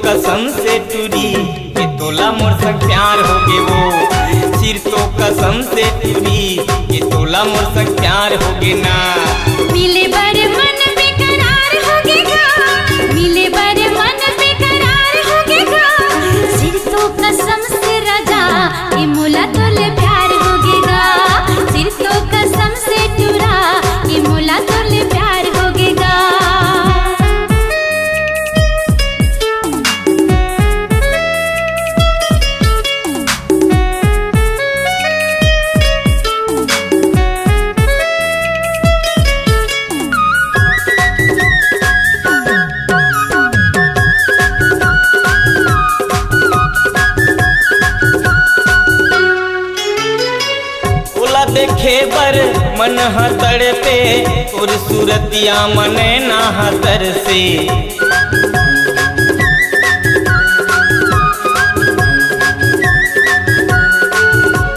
कसम से टूरी कि तोला मोर संग प्यार होगे वो। सिर तो कसम से टूरी कि तोला मोर संग प्यार होगे ना। मिले बर मन बेकरार होगेगा, मिले बर मन बेकरार होगेगा। सिर तो कसम से राजा कि मोला तोले प्यार होगेगा। सिर तो कसम से टूरा कि मोला तोले प्यार होगेगा। देखे बर मन हतर पे और सूरतिया मने ना हतर से।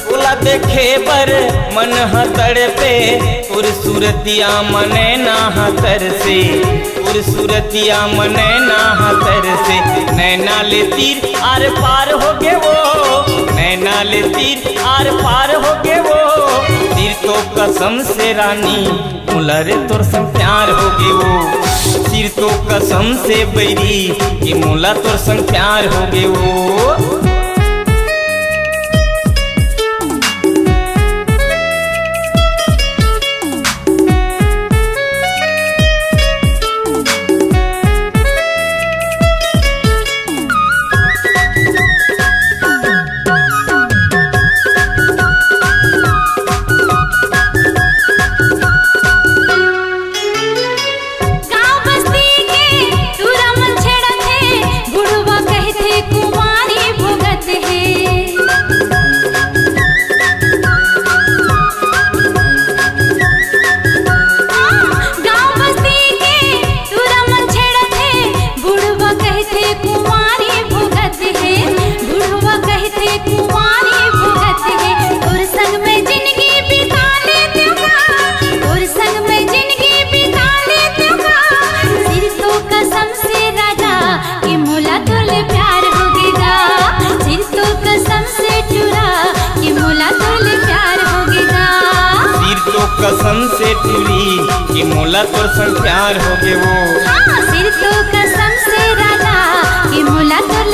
ओला देखे बर मन हतर पे और सूरतिया मने ना हतर से। और सूरतिया मने ना हतर से। नैना ले तीर आर पार हो गे वो, नैना ले तीर आर पार हो गे वो। सिर तो कसम से रानी मोला रे तोर संग प्यार होगे वो। सिर तो कसम से बैरी कि मोला तोर संग प्यार होगे वो। कसम से टूरी कि मोला तोर संग प्यार होगे वो। हाँ, सिर तो कसम से राजा कि मोला तोर